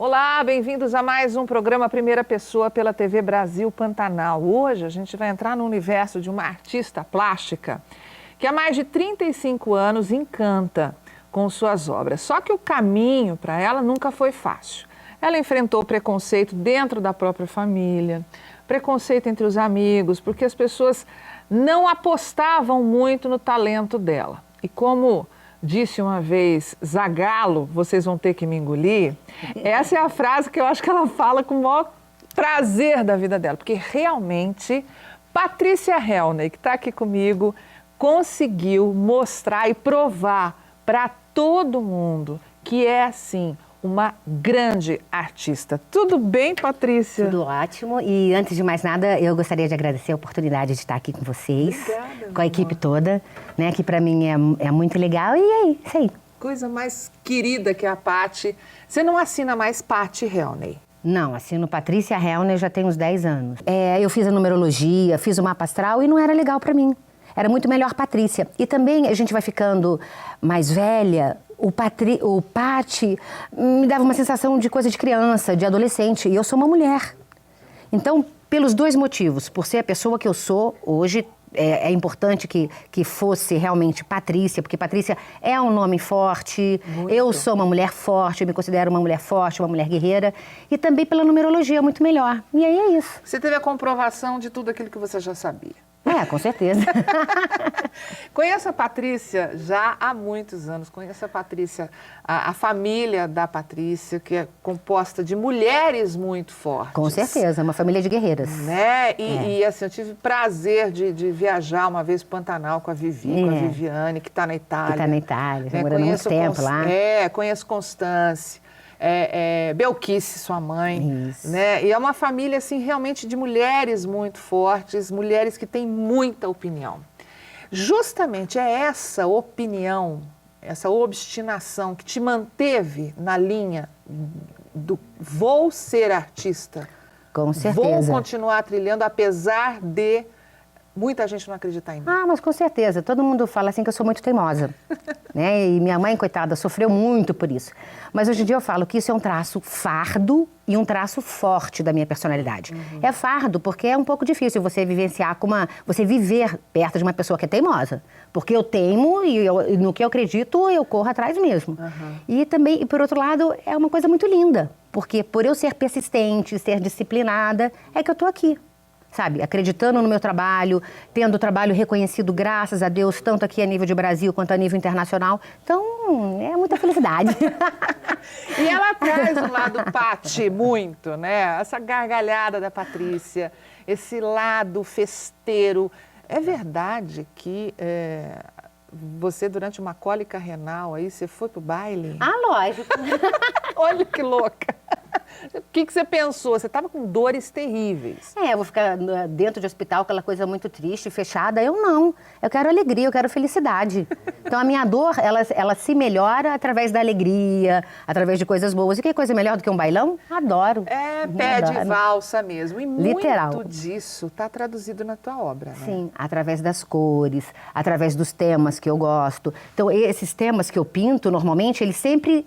Olá, bem-vindos a mais um programa Primeira Pessoa pela TV Brasil Pantanal. Hoje a gente vai entrar no universo de uma artista plástica que há mais de 35 anos encanta com suas obras. Só que o caminho para ela nunca foi fácil. Ela enfrentou preconceito dentro da própria família, preconceito entre os amigos, porque as pessoas não apostavam muito no talento dela. E como disse uma vez Zagallo, vocês vão ter que me engolir, essa é a frase que eu acho que ela fala com o maior prazer da vida dela, porque realmente Patrícia Helney, que está aqui comigo, conseguiu mostrar e provar para todo mundo que é, assim, uma grande artista. Tudo bem, Patrícia? Tudo ótimo. E antes de mais nada, eu gostaria de agradecer a oportunidade de estar aqui com vocês. Obrigada, com a equipe toda, né? Que pra mim é muito legal. E aí, isso aí. Coisa mais querida que a Paty. Você não assina mais Paty Helney? Não, assino Patrícia Helney já tem uns 10 anos. Eu fiz a numerologia, fiz o mapa astral e não era legal pra mim. Era muito melhor Patrícia. E também a gente vai ficando mais velha. O Paty me dava uma sensação de coisa de criança, de adolescente, e eu sou uma mulher. Então, pelos dois motivos, por ser a pessoa que eu sou hoje, é importante que fosse realmente Patrícia, porque Patrícia é um nome forte, muito. Eu sou uma mulher forte, eu me considero uma mulher forte, uma mulher guerreira, e também pela numerologia, muito melhor. E aí é isso. Você teve a comprovação de tudo aquilo que você já sabia. Com certeza. Conheço a Patrícia já há muitos anos, conheço a Patrícia, a família da Patrícia, que é composta de mulheres muito fortes. Com certeza, uma família de guerreiras. Né? E assim, eu tive prazer de viajar uma vez para o Pantanal com a Vivi, com a Viviane, que está na Itália. Que está na Itália, já morando muito tempo lá. Conheço Constance. Belquice, sua mãe, isso. Né? E é uma família, assim, realmente de mulheres muito fortes, mulheres que têm muita opinião. Justamente é essa opinião, essa obstinação que te manteve na linha do vou ser artista. Com certeza. Vou continuar trilhando, apesar de muita gente não acreditar em mim. Mas com certeza. Todo mundo fala assim que eu sou muito teimosa. Né? E minha mãe, coitada, sofreu muito por isso. Mas hoje em dia eu falo que isso é um traço fardo e um traço forte da minha personalidade. Uhum. É fardo porque é um pouco difícil você vivenciar você viver perto de uma pessoa que é teimosa. Porque eu teimo e no que eu acredito eu corro atrás mesmo. Uhum. E também, por outro lado, é uma coisa muito linda. Porque por eu ser persistente, ser disciplinada, é que eu tô aqui. Sabe, acreditando no meu trabalho, tendo o trabalho reconhecido, graças a Deus, tanto aqui a nível de Brasil quanto a nível internacional. Então, é muita felicidade. E ela traz um lado Paty muito, né? Essa gargalhada da Patrícia, esse lado festeiro. É verdade que você, durante uma cólica renal, aí você foi pro baile? Lógico. Olha que louca. O que você pensou? Você estava com dores terríveis. Eu vou ficar dentro de hospital, aquela coisa muito triste, fechada. Eu não. Eu quero alegria, eu quero felicidade. Então, a minha dor, ela se melhora através da alegria, através de coisas boas. E que coisa melhor do que um bailão? Adoro. Pé de valsa mesmo. E literal. Muito disso está traduzido na tua obra, né? Sim, através das cores, através dos temas que eu gosto. Então, esses temas que eu pinto, normalmente, eles sempre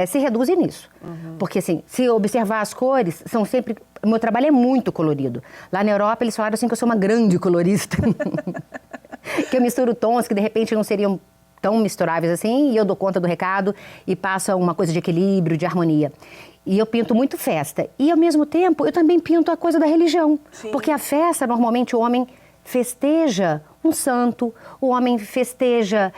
se reduzem nisso. Uhum. Porque, assim, se observar as cores, são sempre... O meu trabalho é muito colorido. Lá na Europa, eles falaram assim que eu sou uma grande colorista. Que eu misturo tons que, de repente, não seriam tão misturáveis assim, e eu dou conta do recado e passa uma coisa de equilíbrio, de harmonia. E eu pinto muito festa. E, ao mesmo tempo, eu também pinto a coisa da religião. Sim. Porque a festa, normalmente, o homem festeja um santo, o homem festeja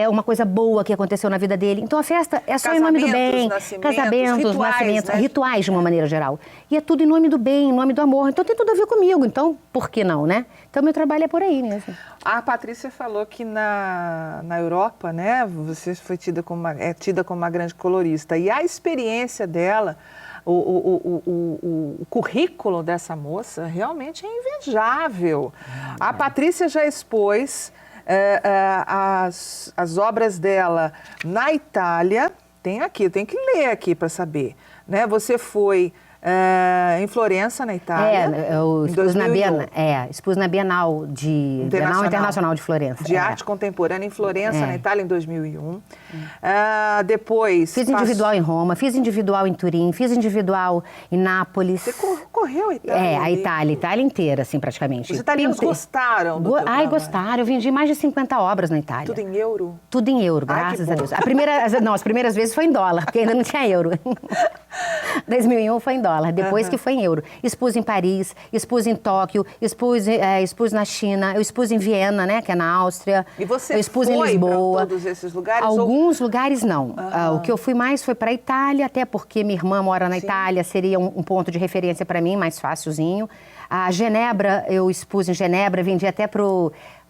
uma coisa boa que aconteceu na vida dele. Então a festa é só em nome do bem, casamentos, nascimentos, né? Rituais de uma maneira geral. E é tudo em nome do bem, em nome do amor. Então tem tudo a ver comigo. Então, por que não, né? Então meu trabalho é por aí mesmo. A Patrícia falou que na Europa, né, você foi tida como uma grande colorista. E a experiência dela, o currículo dessa moça realmente é invejável. A Patrícia já expôs as obras dela na Itália. Tem aqui, eu tenho que ler aqui para saber. Né? Você foi em Florença, na Itália. Eu em expus 2001. expus na Bienal Internacional de Florença. De Arte Contemporânea em Florença, na Itália, em 2001. Depois... Fiz individual em Roma, fiz individual em Turim, fiz individual em Nápoles. Você correu a Itália? A Itália inteira, assim, praticamente. Os italianos gostaram do teu trabalho? Gostaram. Eu vendi mais de 50 obras na Itália. Tudo em euro? Tudo em euro, graças a Deus. As primeiras vezes foi em dólar, porque ainda não tinha euro. 2001 foi em dólar, depois que foi em euro. Expus em Paris, expus em Tóquio, expus na China, eu expus em Viena, né, que é na Áustria. E você eu expus foi em Lisboa. para todos esses lugares? Alguns lugares não. O que eu fui mais foi para a Itália, até porque minha irmã mora na Itália, seria um ponto de referência para mim, mais facilzinho. A Genebra, eu expus em Genebra, vendi até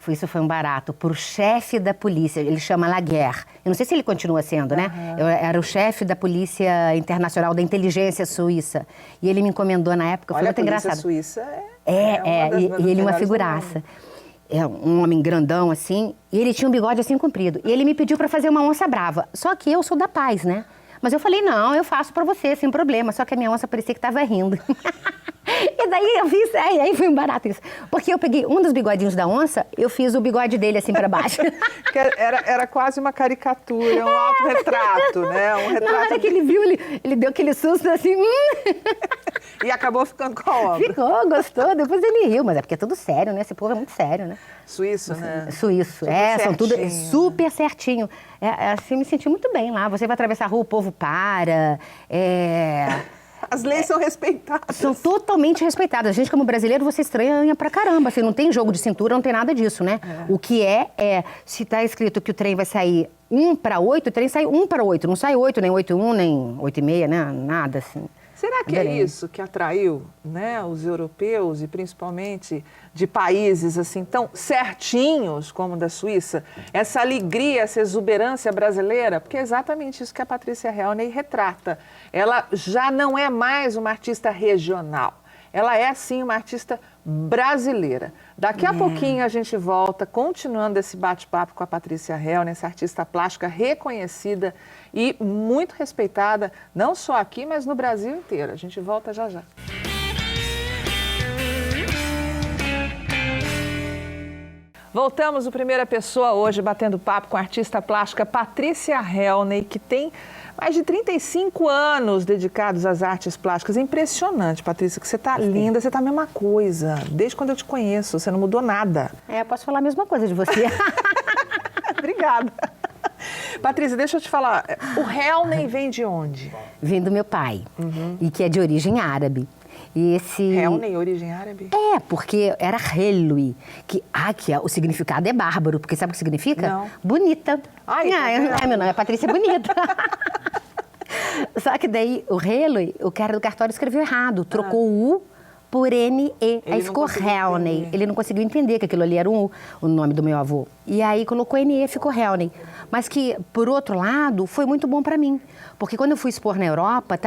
isso foi um barato, pro chefe da polícia, ele chama Laguerre. Eu não sei se ele continua sendo, né? Eu era o chefe da Polícia Internacional da Inteligência Suíça. E ele me encomendou na época, foi muito engraçado. A Polícia Suíça e ele uma figuraça. É um homem grandão, assim, e ele tinha um bigode assim comprido. E ele me pediu para fazer uma onça brava. Só que eu sou da paz, né? Mas eu falei, não, eu faço para você, sem problema. Só que a minha onça parecia que estava rindo. E daí eu fiz, aí foi um barato isso. Porque eu peguei um dos bigodinhos da onça, eu fiz o bigode dele assim para baixo. Era quase uma caricatura, um autorretrato, né? Um retrato. Na hora que ele viu, ele deu aquele susto assim. E acabou ficando com a obra. Ficou, gostou. Depois ele riu, mas é porque é tudo sério, né? Esse povo é muito sério, né? Suíço, né? Suíço, são tudo super certinho. Assim, me senti muito bem lá. Você vai atravessar a rua, o povo para. As leis são respeitadas. São totalmente respeitadas. A gente, como brasileiro, você estranha pra caramba. Assim, não tem jogo de cintura, não tem nada disso, né? O que se tá escrito que o trem vai sair 1 para 8, o trem sai 1 para 8. Não sai 8, nem 8:1, nem 8:30, né? Nada assim. Será que é isso que atraiu, né, os europeus e principalmente de países assim tão certinhos como o da Suíça? Essa alegria, essa exuberância brasileira? Porque é exatamente isso que a Patrícia Helney retrata. Ela já não é mais uma artista regional. Ela é, sim, uma artista brasileira. Daqui a pouquinho a gente volta, continuando esse bate-papo com a Patrícia Helney, essa artista plástica reconhecida e muito respeitada, não só aqui, mas no Brasil inteiro. A gente volta já já. Voltamos no Primeira Pessoa hoje, batendo papo com a artista plástica Patrícia Helney, que tem mais de 35 anos dedicados às artes plásticas. É impressionante, Patrícia, que você está linda, você está a mesma coisa. Desde quando eu te conheço, você não mudou nada. Posso falar a mesma coisa de você. Obrigada. Patrícia, deixa eu te falar, o Helney vem de onde? Vem do meu pai, e que é de origem árabe. E esse... Helney, origem árabe? Porque era Helui, o significado é bárbaro, porque sabe o que significa? Não. Bonita. Meu nome é Patrícia Bonita. Só que daí o Helui, o cara do cartório escreveu errado, trocou o U por N-E, aí ficou Helney. Ele não conseguiu entender que aquilo ali era o nome do meu avô. E aí colocou N-E, ficou Helney. Mas que, por outro lado, foi muito bom para mim. Porque quando eu fui expor na Europa,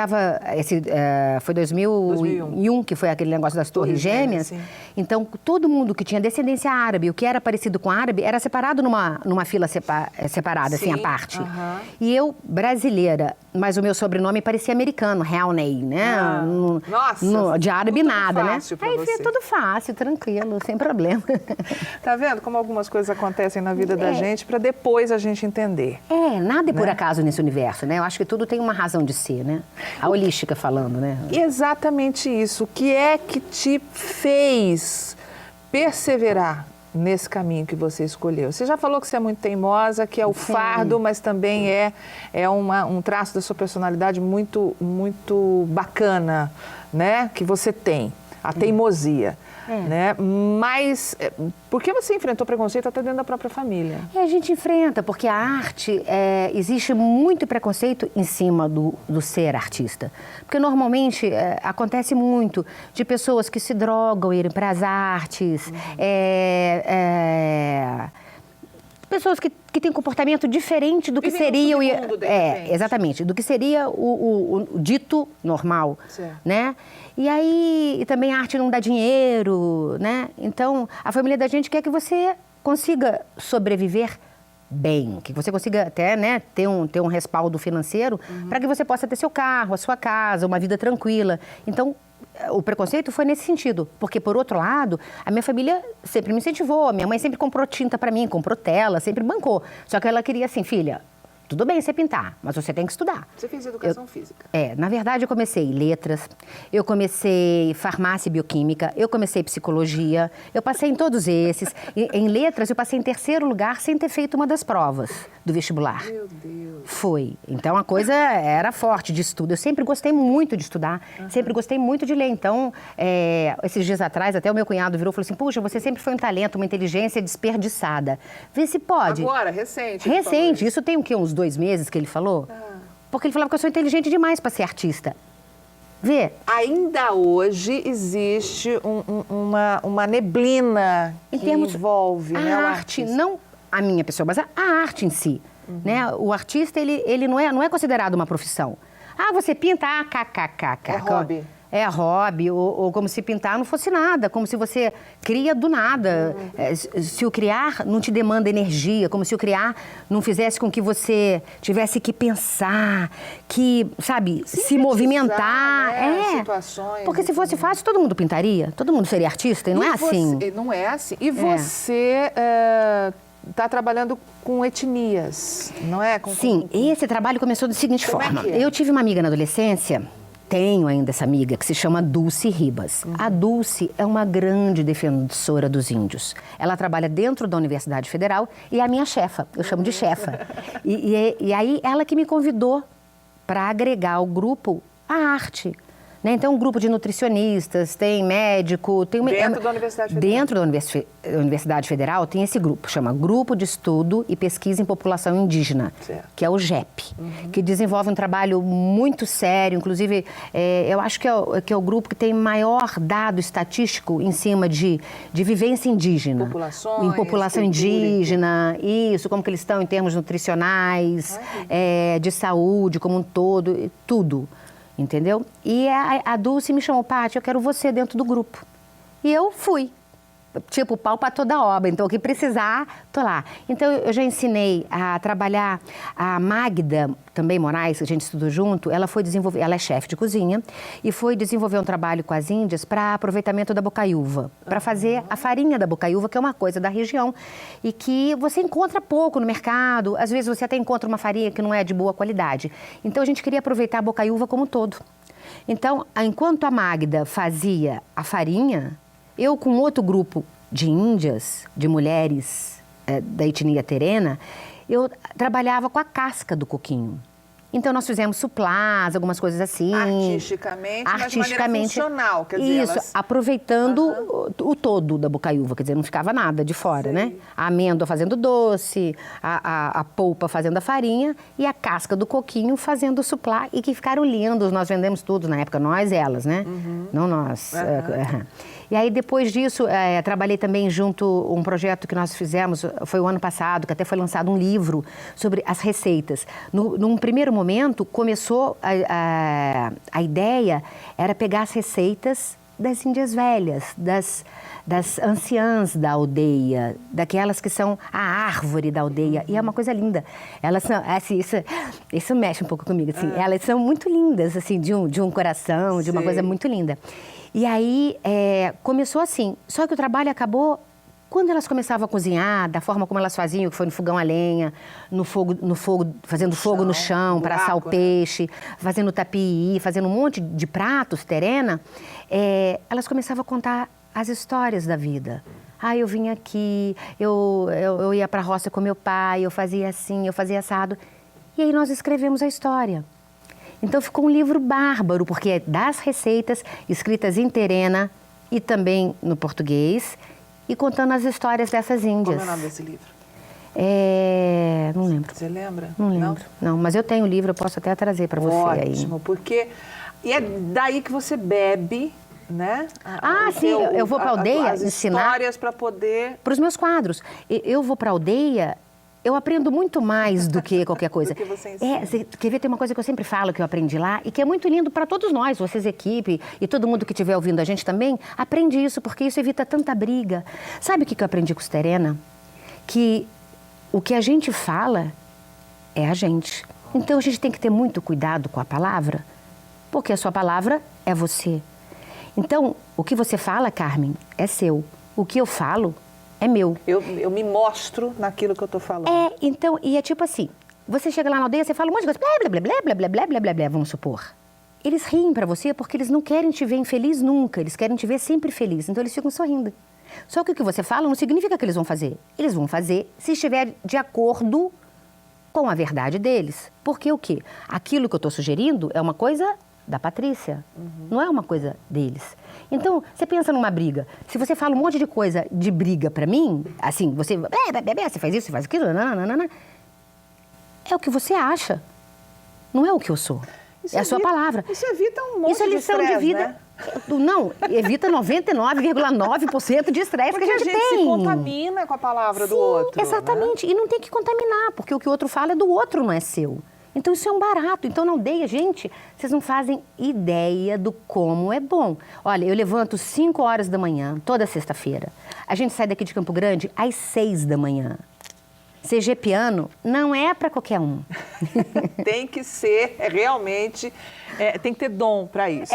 foi 2001, que foi aquele negócio das Torres Gêmeas. Sim. Então, todo mundo que tinha descendência árabe, o que era parecido com árabe, era separado numa fila separada, assim, à parte. E eu, brasileira, mas o meu sobrenome parecia americano, Helney, né? Nossa! De árabe nada, né? Aí foi tudo fácil, tranquilo, sem problema. Tá vendo como algumas coisas acontecem na vida da gente para depois a gente entender. Nada é por acaso nesse universo, né? Eu acho que tudo tem uma razão de ser, né? A holística falando, né? Exatamente isso. O que é que te fez perseverar nesse caminho que você escolheu? Você já falou que você é muito teimosa, que é o fardo, mas também é um traço da sua personalidade muito, muito bacana, né? Que você tem, a teimosia. Né? Mas por que você enfrentou preconceito até dentro da própria família? A gente enfrenta, porque a arte, existe muito preconceito em cima do ser artista. Porque normalmente acontece muito de pessoas que se drogam irem para as artes, pessoas que têm comportamento diferente do que seria exatamente, do que seria o dito normal, né? E aí, também a arte não dá dinheiro, né? Então, a família da gente quer que você consiga sobreviver bem, que você consiga até, né, ter um respaldo financeiro para que você possa ter seu carro, a sua casa, uma vida tranquila. Então, o preconceito foi nesse sentido, porque, por outro lado, a minha família sempre me incentivou, a minha mãe sempre comprou tinta para mim, comprou tela, sempre bancou. Só que ela queria assim, filha, tudo bem você pintar, mas você tem que estudar. Você fez educação física? Na verdade eu comecei letras, eu comecei farmácia e bioquímica, eu comecei psicologia, eu passei em todos esses. Em letras eu passei em 3º lugar sem ter feito uma das provas do vestibular. Meu Deus. Foi. Então a coisa era forte de estudo. Eu sempre gostei muito de estudar, sempre gostei muito de ler. Então, esses dias atrás, até o meu cunhado virou e falou assim, puxa, você sempre foi um talento, uma inteligência desperdiçada. Vê se pode. Agora, recente. Recente. Isso tem o quê? Uns 2 meses que ele falou? Porque ele falava que eu sou inteligente demais para ser artista. Vê. Ainda hoje existe uma neblina que envolve, né, a o arte, artista. não a minha pessoa, mas a arte em si. Né? O artista, ele não é considerado uma profissão. Ah, você pinta, kkkk. É hobby. É hobby, ou como se pintar não fosse nada, como se você cria do nada. Se o criar não te demanda energia, como se o criar não fizesse com que você tivesse que pensar, que, sabe, se movimentar. Né? Situações. Porque se fosse fácil, todo mundo pintaria, todo mundo seria artista, e não é assim. Não é assim. E você está trabalhando com etnias, não é? Sim, esse trabalho começou da seguinte forma. É? Eu tive uma amiga na adolescência, tenho ainda essa amiga, que se chama Dulce Ribas. A Dulce é uma grande defensora dos índios. Ela trabalha dentro da Universidade Federal e é a minha chefa, eu chamo de chefa. E aí ela que me convidou para agregar ao grupo a arte. Né? Então, um grupo de nutricionistas, tem médico... Dentro da Universidade Federal? Dentro da Universidade Federal tem esse grupo, chama Grupo de Estudo e Pesquisa em População Indígena, que é o GEP, que desenvolve um trabalho muito sério, inclusive, eu acho que é o grupo que tem maior dado estatístico em cima de vivência indígena. Populações, em população indígena, isso, como que eles estão em termos nutricionais, de saúde como um todo, tudo. Entendeu? E a Dulce me chamou, Paty, eu quero você dentro do grupo. E eu fui. Tipo, pau para toda obra. Então, o que precisar, tô lá. Então, eu já ensinei a trabalhar a Magda, também Moraes, que a gente estudou junto, ela é chefe de cozinha, e foi desenvolver um trabalho com as índias para aproveitamento da bocaiúva, para fazer a farinha da bocaiúva, que é uma coisa da região, e que você encontra pouco no mercado, às vezes você até encontra uma farinha que não é de boa qualidade. Então, a gente queria aproveitar a bocaiúva como um todo. Então, enquanto a Magda fazia a farinha, eu, com outro grupo de índias, de mulheres da etnia terena, eu trabalhava com a casca do coquinho. Então, nós fizemos suplás, algumas coisas assim. Artisticamente, mas de maneira funcional. Quer dizer, isso, aproveitando o todo da bocaiúva, quer dizer, não ficava nada de fora, né? A amêndoa fazendo doce, a polpa fazendo a farinha e a casca do coquinho fazendo o suplá, e que ficaram lindos, nós vendemos tudo na época, nós, elas, né? Não nós. E aí, depois disso, trabalhei também junto, um projeto que nós fizemos, foi o ano passado, que até foi lançado um livro sobre as receitas. Num primeiro momento, começou, a ideia era pegar as receitas das índias velhas, das anciãs da aldeia, daquelas que são a árvore da aldeia. E é uma coisa linda. Elas são, assim, isso mexe um pouco comigo, assim. Elas são muito lindas, assim, de um coração, de uma coisa muito linda. E aí, começou assim. Só que o trabalho acabou quando elas começavam a cozinhar, da forma como elas faziam, que foi no fogão a lenha, no fogo, fazendo fogo no chão para assar o peixe, fazendo tapií, fazendo um monte de pratos, terena, elas começavam a contar as histórias da vida. Ah, eu vim aqui, eu ia para a roça com meu pai, eu fazia assim, eu fazia assado. E aí nós escrevemos a história. Então ficou um livro bárbaro, porque é das receitas escritas em terena e também no português, e contando as histórias dessas índias. Como é o nome desse livro? Não lembro. Você lembra? Não lembro. Não, mas eu tenho o livro, eu posso até trazer para você aí. Ótimo, porque... E é daí que você bebe, né? Sim, eu vou para a aldeia ensinar... histórias para poder... Para os meus quadros. Eu vou para a aldeia... Eu aprendo muito mais do que qualquer coisa. Do que você ensina. Você quer ver, tem uma coisa que eu sempre falo, que eu aprendi lá, e que é muito lindo para todos nós, vocês, equipe, e todo mundo que estiver ouvindo a gente também, aprende isso, porque isso evita tanta briga. Sabe o que eu aprendi com os terena? Que o que a gente fala é a gente. Então, a gente tem que ter muito cuidado com a palavra, porque a sua palavra é você. Então, o que você fala, Carmen, é seu. O que eu falo é meu. Eu me mostro naquilo que eu estou falando. Então, e é tipo assim, você chega lá na aldeia, você fala um monte de coisa, blá, blá, blá, blá, blá, blá, blá, blá, blá, vamos supor. Eles riem pra você porque eles não querem te ver infeliz nunca, eles querem te ver sempre feliz, então eles ficam sorrindo. Só que o que você fala não significa que eles vão fazer. Eles vão fazer se estiver de acordo com a verdade deles. Porque o quê? Aquilo que eu estou sugerindo é uma coisa da Patrícia, não é uma coisa deles. Então, você pensa numa briga. Se você fala um monte de coisa de briga pra mim, assim, você faz isso, você faz aquilo, nananana, é o que você acha, não é o que eu sou. Isso é a sua palavra. Isso evita um monte Isso é lição de de estresse, vida. né? Não, evita 99,9% de estresse que Porque a gente se tem. contamina com a palavra do outro. Exatamente. Né? E não tem que contaminar, porque o que o outro fala é do outro, não é seu. Então isso é um barato. Então na aldeia, gente, vocês não fazem ideia do como é bom. Olha, eu levanto 5 horas da manhã, toda sexta-feira. A gente sai daqui de Campo Grande às 6 da manhã. CG piano não é para qualquer um. Tem que ser realmente, tem que ter dom para isso.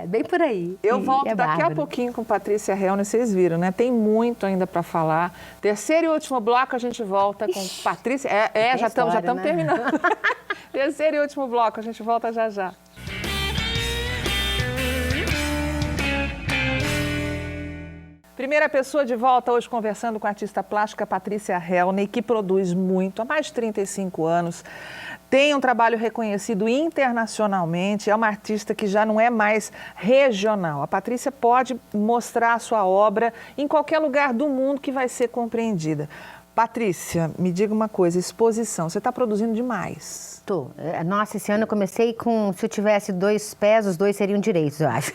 Bem por aí. Eu volto daqui a pouquinho com Patrícia Helner, vocês viram, né? Tem muito ainda para falar. Terceiro e último bloco, a gente volta com Patrícia. Já estamos né? terminando. Terceiro e último bloco, a gente volta já já. Primeira pessoa de volta hoje conversando com a artista plástica Patrícia Helner, que produz muito, há mais de 35 anos. Tem um trabalho reconhecido internacionalmente, é uma artista que já não é mais regional. A Patrícia pode mostrar a sua obra em qualquer lugar do mundo que vai ser compreendida. Patrícia, me diga uma coisa, exposição, você está produzindo demais. Tô. Nossa, esse ano eu comecei com, se eu tivesse 2 pés, os 2 seriam direitos, eu acho.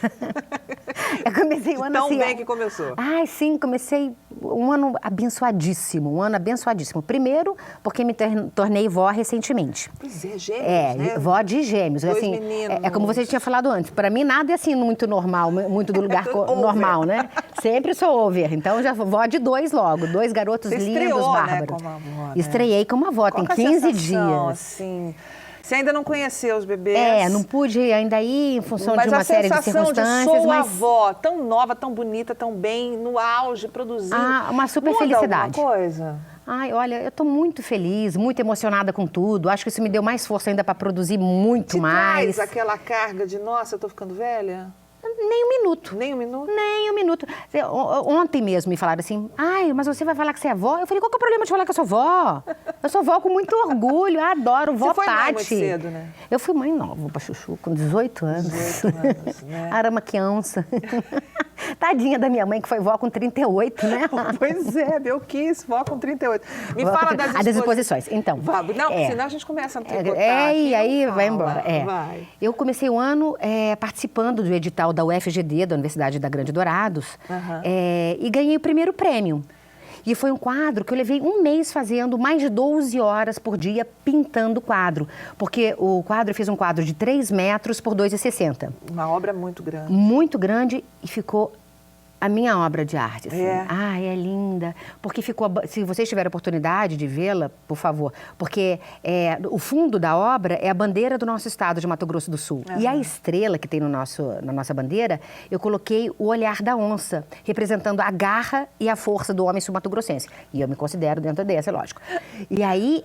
Eu comecei o ano Tão assim... bem que começou. Ai, sim, comecei um ano abençoadíssimo, Primeiro, porque me tornei vó recentemente. Pois é, gêmeos, né? Vó de gêmeos. 2 assim, meninos. É como você tinha falado antes, para mim nada é assim muito normal, muito do lugar normal, né? Sempre sou over, então já vó de 2 logo, 2 garotos você lindos, estreou, bárbaros. Né, como avó, né? Estreiei como avó, tem 15 dias. Assim, você ainda não conheceu os bebês? Não pude ainda ir em função de uma série de circunstâncias. Mas a sensação de sou mas... avó, tão nova, tão bonita, tão bem, no auge, produzindo. Uma super muda felicidade. Alguma coisa? Ai, olha, eu tô muito feliz, muito emocionada com tudo. Acho que isso me deu mais força ainda para produzir muito mais. Traz aquela carga de, nossa, eu tô ficando velha? Nem um minuto. Nem um minuto? Nem um minuto. Ontem mesmo me falaram assim, ai, mas você vai falar que você é vó? Eu falei, qual que é o problema de falar que eu sou vó? Eu sou vó com muito orgulho, eu adoro, vó Você foi Tati. mãe muito cedo, né? Eu fui mãe nova pra Chuchu, com 18 anos. 18 anos, né? Era uma criança. Tadinha da minha mãe, que foi vó com 38, né? Pois é, eu quis, vó com 38. Me fala das exposições. Então. Não, senão a gente começa a tricotar e aí vai embora. Vai. Eu comecei o ano participando do edital da UFGD, da Universidade da Grande Dourados, e ganhei o primeiro prêmio. E foi um quadro que eu levei um mês fazendo, mais de 12 horas por dia pintando o quadro. Porque o quadro, eu fiz um quadro de 3 metros por 2,60. Uma obra muito grande. Muito grande e ficou a minha obra de arte. Assim. É. Ai, é linda. Porque ficou... Se vocês tiverem a oportunidade de vê-la, por favor. Porque o fundo da obra é a bandeira do nosso estado de Mato Grosso do Sul. E a estrela que tem na nossa bandeira, eu coloquei o olhar da onça, representando a garra e a força do homem sul-mato-grossense. E eu me considero dentro dessa, é lógico. E aí,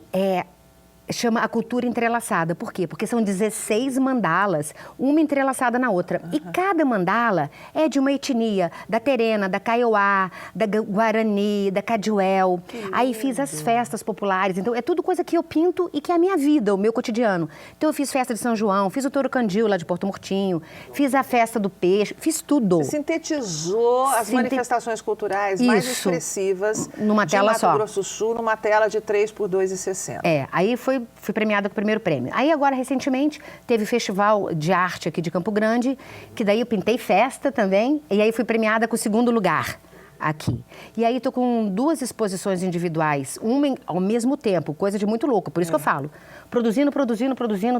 chama a cultura entrelaçada. Por quê? Porque são 16 mandalas, uma entrelaçada na outra. E cada mandala é de uma etnia, da Terena, da Kaiowá, da Guarani, da Cadiuel. Aí fiz as festas populares. Então, é tudo coisa que eu pinto e que é a minha vida, o meu cotidiano. Então, eu fiz festa de São João, fiz o Touro Candil lá de Porto Murtinho, fiz a festa do peixe, fiz tudo. Você sintetizou as manifestações culturais mais expressivas numa tela de Mato Grosso do Sul, numa tela de 3 por 2,60. Aí fui premiada com o primeiro prêmio. Aí agora, recentemente, teve festival de arte aqui de Campo Grande, que daí eu pintei festa também, e aí fui premiada com o 2º lugar aqui. E aí tô com 2 exposições individuais, uma ao mesmo tempo, coisa de muito louco, por isso que eu falo. Produzindo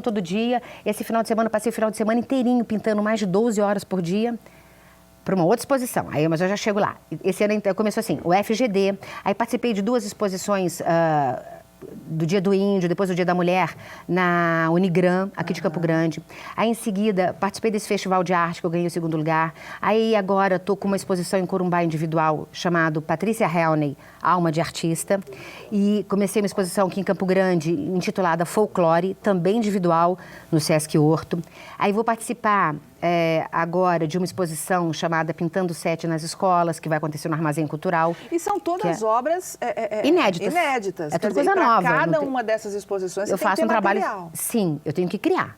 todo dia. Esse final de semana, passei o final de semana inteirinho pintando mais de 12 horas por dia. para uma outra exposição, mas eu já chego lá. Esse ano então, começou assim, o FGD, aí participei de 2 exposições do Dia do Índio, depois do Dia da Mulher, na Unigran, aqui de Campo Grande. Aí, em seguida, participei desse festival de arte que eu ganhei o 2º lugar. Aí, agora, estou com uma exposição em Corumbá individual, chamado Patrícia Helney, Alma de Artista. E comecei uma exposição aqui em Campo Grande, intitulada Folclore, também individual, no Sesc Horto. Aí, vou participar agora de uma exposição chamada Pintando Sete nas Escolas, que vai acontecer no Armazém Cultural. E são todas obras inéditas. É tudo coisa nova. Cada uma dessas exposições eu você tem faço que ter um trabalho. material. Sim, eu tenho que criar.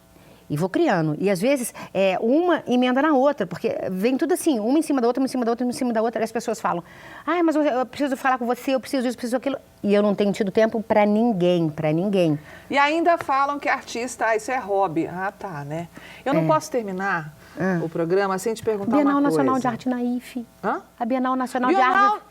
E vou criando. E, às vezes, uma emenda na outra, porque vem tudo assim, uma em cima da outra, uma em cima da outra, uma em cima da outra. E as pessoas falam, mas eu preciso falar com você, eu preciso isso, eu preciso aquilo. E eu não tenho tido tempo para ninguém. E ainda falam que artista, isso é hobby. Ah, tá, né? Eu não posso terminar o programa sem te perguntar Bienal uma coisa. Nacional de Arte na IFE. Hã? A Bienal Nacional de Arte.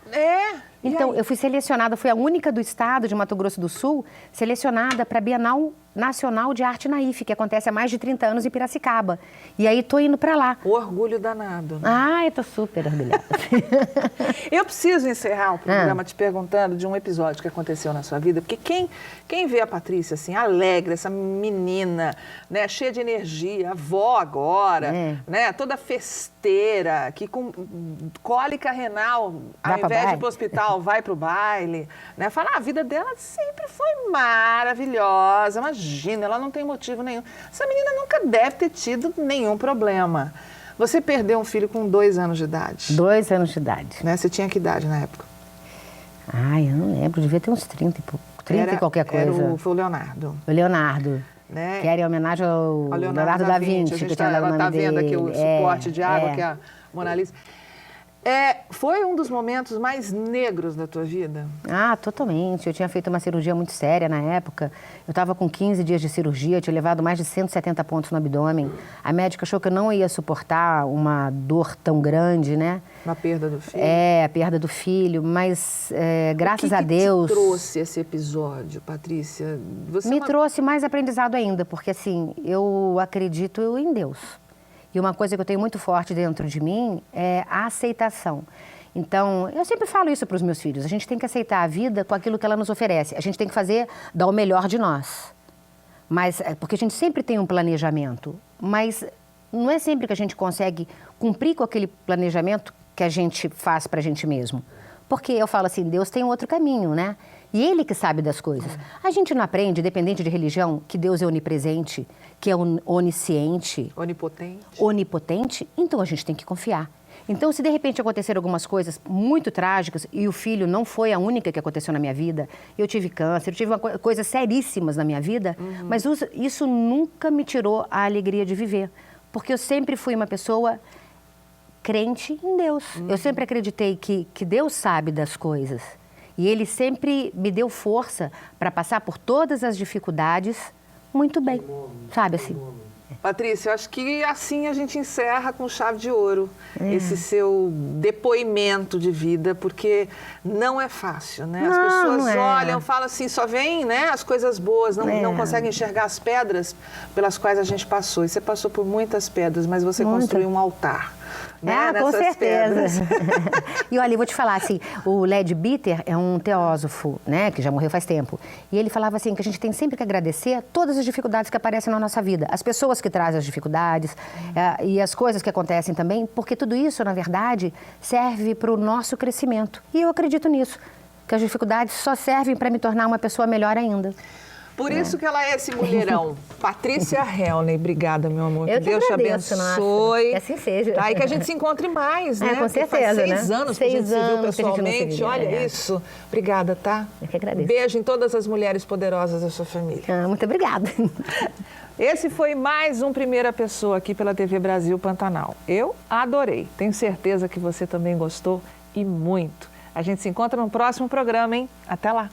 Então, eu fui selecionada, fui a única do estado de Mato Grosso do Sul, selecionada para a Bienal Nacional de Arte na IFE, que acontece há mais de 30 anos em Piracicaba. E aí, tô indo para lá. O orgulho danado. Né? Eu tô super orgulhosa. Eu preciso encerrar o programa te perguntando de um episódio que aconteceu na sua vida, porque quem vê a Patrícia assim, alegre, essa menina, né, cheia de energia, avó agora, né, toda festeira, que com cólica renal, ao invés de ir para o hospital, vai para o baile, né, fala, a vida dela sempre foi maravilhosa, imagina, ela não tem motivo nenhum. Essa menina nunca deve ter tido nenhum problema. Você perdeu um filho com 2 anos de idade. 2 anos de idade. Né? Você tinha que idade na época? Eu não lembro, devia ter uns 30 e pouco. 30 e qualquer coisa. Foi o Leonardo. O Leonardo. Né? Que era em homenagem ao Leonardo da Vinci. Ela está vendo aqui o suporte de água, que é a Mona Lisa. Foi um dos momentos mais negros da tua vida? Totalmente. Eu tinha feito uma cirurgia muito séria na época. Eu estava com 15 dias de cirurgia, tinha levado mais de 170 pontos no abdômen. A médica achou que eu não ia suportar uma dor tão grande, né? Na perda do filho? A perda do filho, mas graças a Deus... O que te trouxe esse episódio, Patrícia? Me trouxe mais aprendizado ainda, porque assim, eu acredito em Deus. E uma coisa que eu tenho muito forte dentro de mim é a aceitação. Então, eu sempre falo isso para os meus filhos. A gente tem que aceitar a vida com aquilo que ela nos oferece. A gente tem que dar o melhor de nós. Porque a gente sempre tem um planejamento. Mas não é sempre que a gente consegue cumprir com aquele planejamento que a gente faz para a gente mesmo. Porque eu falo assim, Deus tem um outro caminho, né? E Ele que sabe das coisas. A gente não aprende, independente de religião, que Deus é onipresente, que é onisciente. Onipotente, então a gente tem que confiar. Então, se de repente acontecer algumas coisas muito trágicas, e o filho não foi a única que aconteceu na minha vida, eu tive câncer, eu tive coisas seríssimas na minha vida, mas isso nunca me tirou a alegria de viver. Porque eu sempre fui uma pessoa crente em Deus. Eu sempre acreditei que Deus sabe das coisas. E Ele sempre me deu força para passar por todas as dificuldades muito bem, sabe assim? Patrícia, eu acho que assim a gente encerra com chave de ouro esse seu depoimento de vida, porque não é fácil, né? As pessoas olham, falam assim, só vem, né, as coisas boas, não conseguem enxergar as pedras pelas quais a gente passou. E você passou por muitas pedras, mas você construiu um altar. Né, com certeza. E olha, eu vou te falar assim, o Leadbeater é um teósofo, né, que já morreu faz tempo. E ele falava assim, que a gente tem sempre que agradecer todas as dificuldades que aparecem na nossa vida. As pessoas que trazem as dificuldades e as coisas que acontecem também, porque tudo isso, na verdade, serve para o nosso crescimento. E eu acredito nisso, que as dificuldades só servem para me tornar uma pessoa melhor ainda. Por isso que ela é esse mulherão. Patrícia Helney, obrigada, meu amor. Eu que Deus te abençoe. Nossa. Que assim seja. Tá, e que a gente se encontre mais, né? Com certeza, faz 6 anos que a gente se viu pessoalmente. Olha isso. Obrigada, tá? Eu que agradeço. Beijo em todas as mulheres poderosas da sua família. Muito obrigada. Esse foi mais um Primeira Pessoa aqui pela TV Brasil Pantanal. Eu adorei. Tenho certeza que você também gostou e muito. A gente se encontra no próximo programa, hein? Até lá.